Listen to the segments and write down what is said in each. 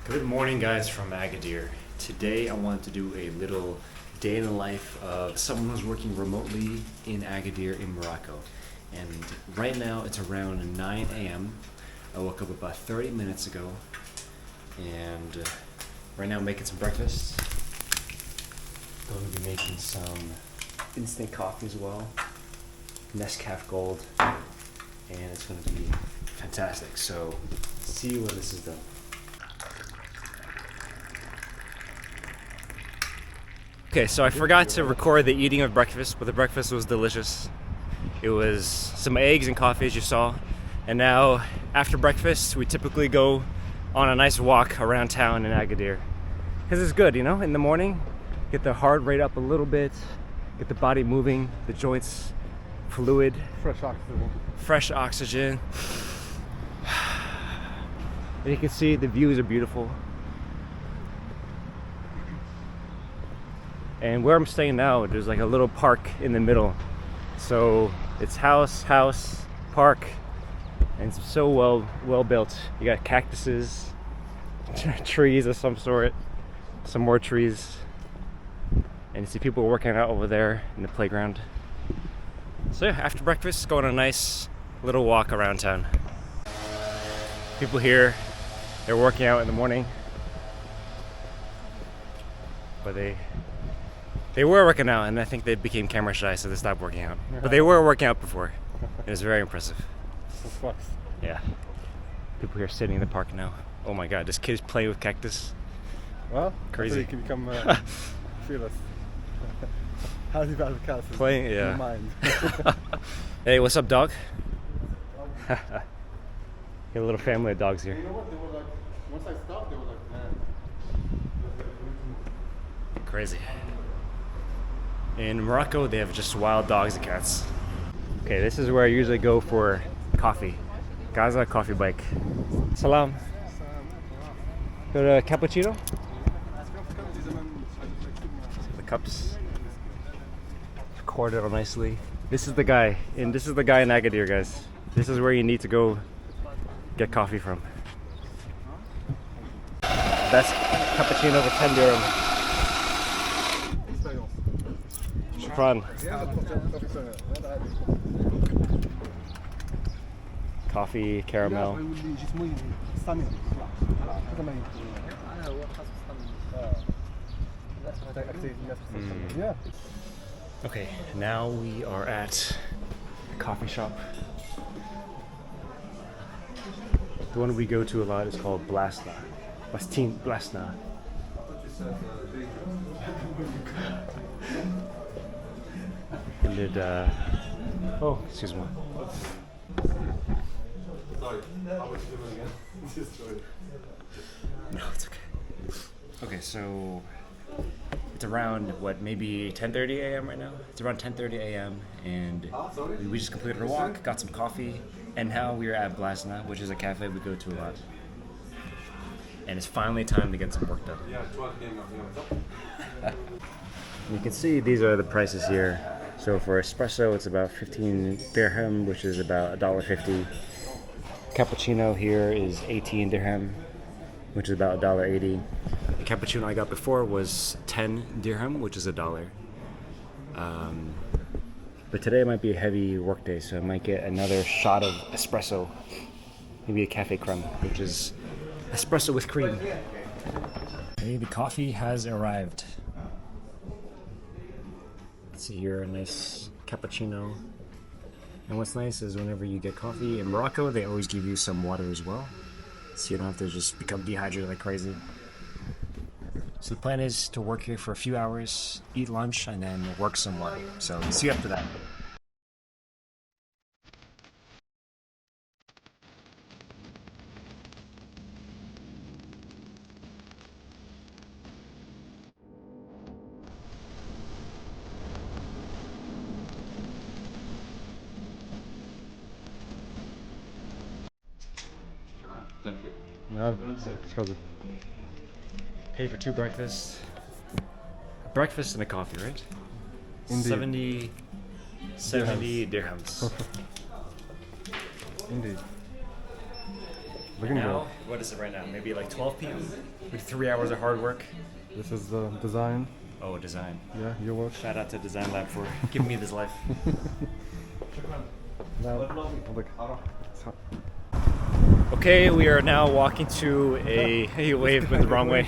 Good morning, guys, from Agadir. Today I wanted to do a little day in the life of someone who's working remotely in Agadir in Morocco. And right now it's around 9 a.m. I woke up about 30 minutes ago, and right now I'm making some breakfast. Going to be making some instant coffee as well, Nescafe Gold, and it's going to be fantastic. So, see when this is done. Okay, so I forgot to record the eating of breakfast, but the breakfast was delicious. It was some eggs and coffee, as you saw. And now, after breakfast, we typically go on a nice walk around town in Agadir. Because it's good, in the morning, get the heart rate up a little bit, get the body moving, the joints fluid. Fresh oxygen. And you can see the views are beautiful. And where I'm staying now, there's like a little park in the middle. So it's house, park, and it's so well built. You got cactuses, trees of some sort, some more trees. And you see people working out over there in the playground. So yeah, after breakfast, go on a nice little walk around town. People here, they're working out in the morning. But they were working out, and I think they became camera shy, so they stopped working out. But they were working out before. It was very impressive. Yeah. People here sitting in the park now. Oh my god, this kid is playing with cactus. Well, crazy. You can become fearless. How's he about cactus? Playing, yeah. In mind. Hey, what's up, dog? Got a little family of dogs here. You know what? They were like, once I stopped, they were like, man. Crazy. In Morocco, they have just wild dogs and cats. Okay, this is where I usually go for coffee. Gaza coffee bike. Salam. Got a cappuccino? The cups. Recorded all nicely. This is the guy in Agadir, guys. This is where you need to go get coffee from. Best cappuccino for 10 dirham. Shukran. Coffee, caramel. Okay, now we are at a coffee shop. The one we go to a lot is called Blasna. Blasna. And oh, excuse me. Sorry. How much do you again? No, it's okay. Okay, so it's around maybe 10:30 a.m. right now. It's around 10:30 a.m. and we just completed a walk, got some coffee, and now we're at Blasna, which is a cafe we go to a lot. And it's finally time to get some work done. You can see these are the prices here. So for espresso, it's about 15 dirham, which is about $1.50. Cappuccino here is 18 dirham, which is about $1.80. The cappuccino I got before was 10 dirham, which is $1. But today might be a heavy work day, so I might get another shot of espresso, maybe a cafe creme, which is espresso with cream. Okay, the coffee has arrived. Let's see here, a nice cappuccino. And what's nice is whenever you get coffee in Morocco, they always give you some water as well, so you don't have to just become dehydrated like crazy. So the plan is to work here for a few hours, eat lunch, and then work some more. So see you after that. No, pay for 2 breakfasts. A breakfast and a coffee, right? Indeed. 70 dirhams. Indeed. Looking Now, what is it right now? Maybe like 12 p.m. With 3 hours of hard work. good. This is the design. Oh, design. Yeah, your work. Shout out to Design Lab for giving me this life. Now, look. Okay, we are now walking to you waved with the wrong way.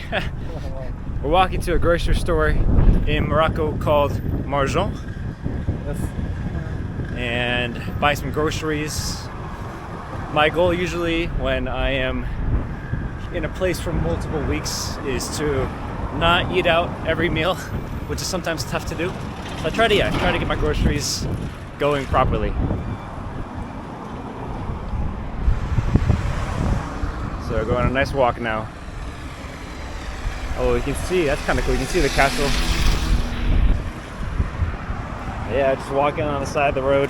We're walking to a grocery store in Morocco called Marjan Yes. and buy some groceries. My goal usually when I am in a place for multiple weeks is to not eat out every meal, which is sometimes tough to do. So I try to get my groceries going properly. So we're going on a nice walk now. Oh, you can see, that's kind of cool. You can see the castle. Yeah, just walking on the side of the road.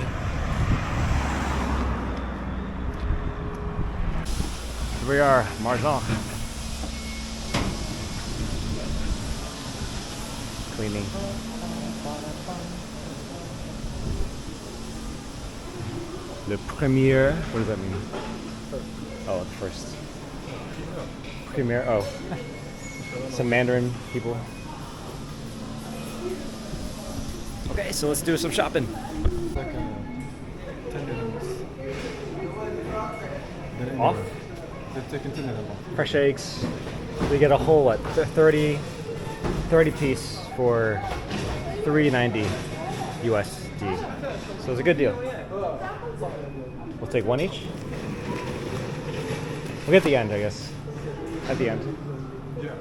Here we are, Marjan. Cleaning. Le premier, what does that mean? Oh, the first. Premier, oh. Some Mandarin people. Okay, so let's do some shopping. Like 10 dirhams. Off? They're taking 10 dirhams off. Fresh eggs. We get a whole, what, 30 piece for $3.90 USD. So it's a good deal. We'll take one each. We'll get the end, I guess. At the end. Yeah.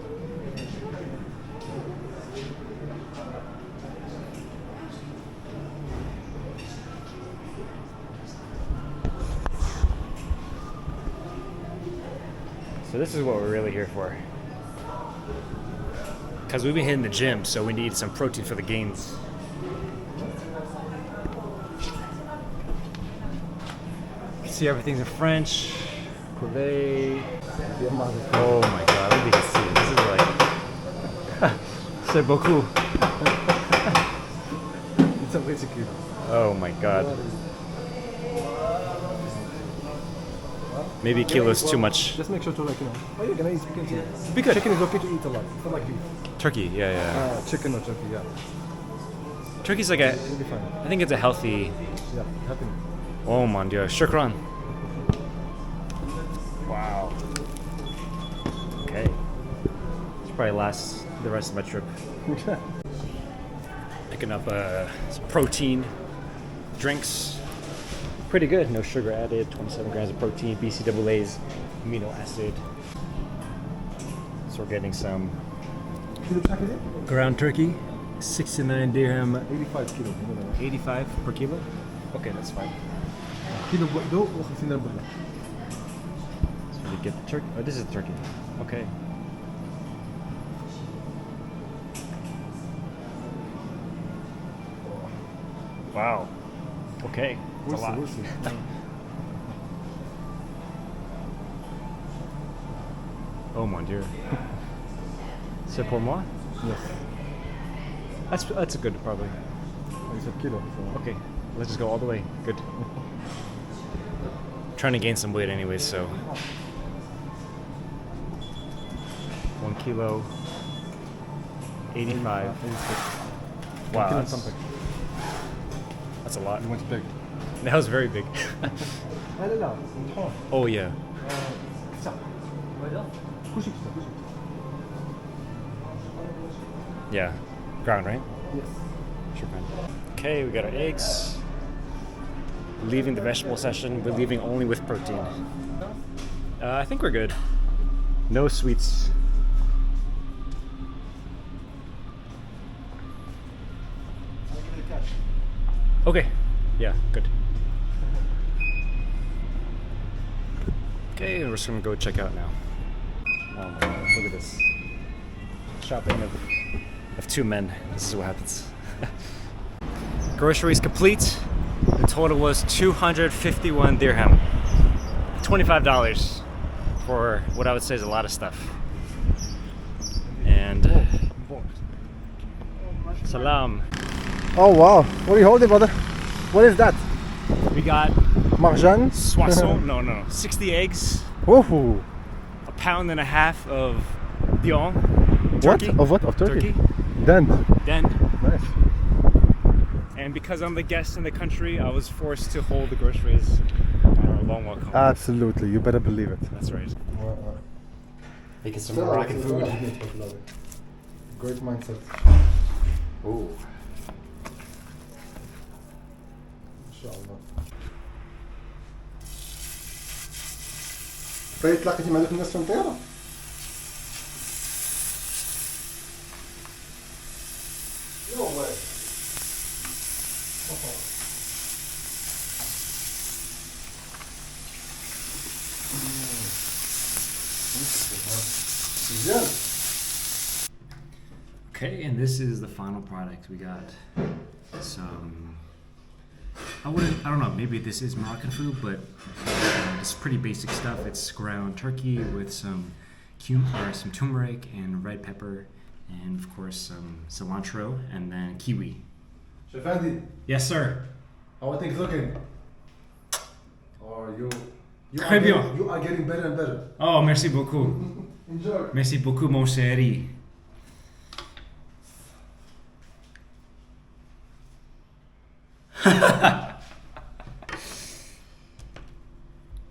So this is what we're really here for. Because we've been hitting the gym, so we need some protein for the gains. See, everything's in French. Privé. Oh my god, I think you can see it. This is like... C'est beaucoup. It's a basically. Oh my god. Maybe a kilo is too much. Just make sure to oh, you're gonna eat chicken too. Be good. Chicken is okay to eat a lot. It's not like beef. Turkey, yeah. Chicken or turkey, yeah. Turkey's like a... It'll be fine. I think it's a healthy... Yeah, happy. Oh mon dieu, shukran. Wow. Okay. Should probably last the rest of my trip. Picking up some protein drinks. Pretty good, no sugar added, 27 grams of protein, BCAAs, amino acid. So we're getting some ground turkey, 69 dirham, 85 kilo. 85 per kilo. Okay, that's fine. Kilo بقدو و50 درهم بقدو. So we get the turkey. Oh, this is the turkey. Okay. Wow. Okay. That's a lot. We'll see. Oh mon dieu. C'est pour moi? Yes. That's a good probably. It's a kilo. So. Okay. Let's just go all the way. Good. Trying to gain some weight anyway, so 1 kilo, 85. 86. Wow, Kilo that's, something. that's a lot. It went big. That was very big. Oh yeah. Yeah. Ground, right? Yes. Sure. Okay, we got our eggs. Leaving the vegetable session, we're leaving only with protein. I think we're good. No sweets. Okay. Yeah, good. Okay, we're just gonna go check out now. Oh my god, look at this. Shopping of two men. This is what happens. Groceries complete. The total was 251 dirham. $25 for what I would say is a lot of stuff. And salam. Oh wow! What are you holding, brother? What is that? We got Marjan? 60 no, 60 eggs, Whoa! a pound and a half of dion. What? Turkey. Of what? Of turkey? Turkey. Dent. Then, Nice. and because I'm the guest in the country, I was forced to hold the groceries on our long walk home. Absolutely, you better believe it. That's right. Making some Still, Moroccan it's food. good, but love it. Great mindset. Ooh. Inshallah. فايت لقيتي مع ذوك الناس في المطيرة؟ No way. Okay, and this is the final product. We got some. I don't know. Maybe this is Moroccan food, but it's pretty basic stuff. It's ground turkey with some some turmeric and red pepper, and of course some cilantro, and then kiwi. Shafandi, Yes, sir. how are things looking? Or you Très bien. you are getting better and better. Oh, merci beaucoup. Enjoy. Merci beaucoup, mon chéri.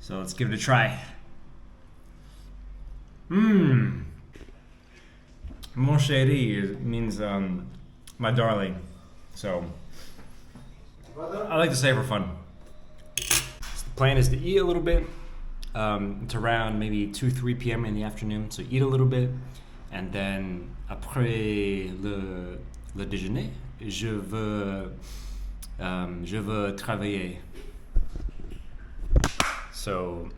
So let's give it a try. Mon chéri means my darling. So I like to say it for fun. So the plan is to eat a little bit. It's around maybe 2-3 p.m. in the afternoon. So eat a little bit, and then après le déjeuner, je veux travailler. So,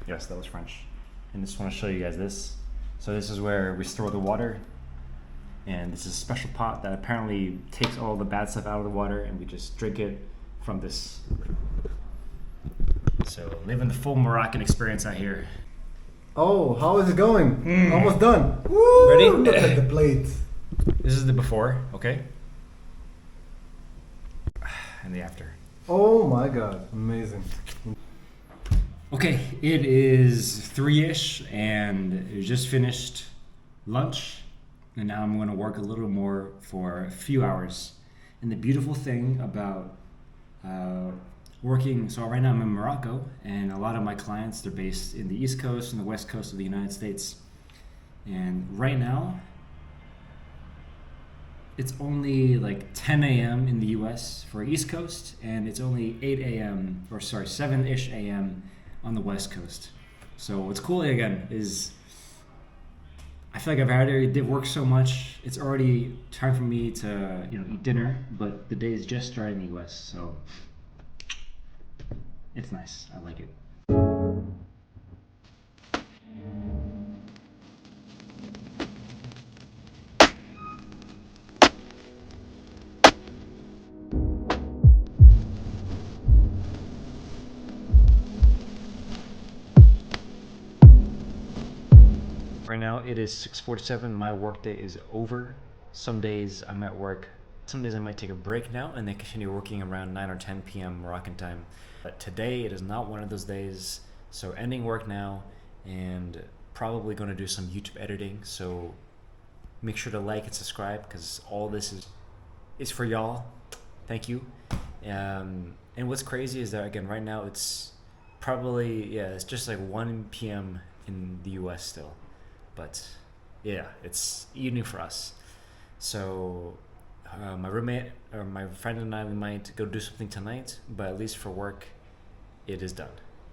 yes, that was French. And just want to show you guys this. So this is where we store the water. And this is a special pot that apparently takes all the bad stuff out of the water, and we just drink it from this. So living the full Moroccan experience out here. Oh, how is it going? Almost done. Woo! Ready? Look at the plate. This is the before, okay? And the after. Oh my god, amazing. Okay, it is 3-ish, and I just finished lunch, and now I'm going to work a little more for a few hours. And the beautiful thing about working, so right now I'm in Morocco, and a lot of my clients, they're based in the East Coast and the West Coast of the United States. And right now, it's only like 10 a.m. in the US for East Coast, and it's only 8 a.m., or sorry, 7-ish a.m. on the West Coast. So what's cool again is I feel like I've already did work so much. It's already time for me to eat dinner, but the day is just starting in the US, so it's nice. I like it. Right now it is 6:47. My workday is over. Some days I'm at work. Some days I might take a break now and then continue working around 9 or 10 p.m. Moroccan time. But today it is not one of those days. So ending work now and probably going to do some YouTube editing. So make sure to like and subscribe because all this is for y'all. Thank you. And what's crazy is that again right now it's probably it's just like 1 p.m. in the US still. But yeah, it's evening for us. So my roommate or my friend and I, we might go do something tonight, but at least for work, it is done.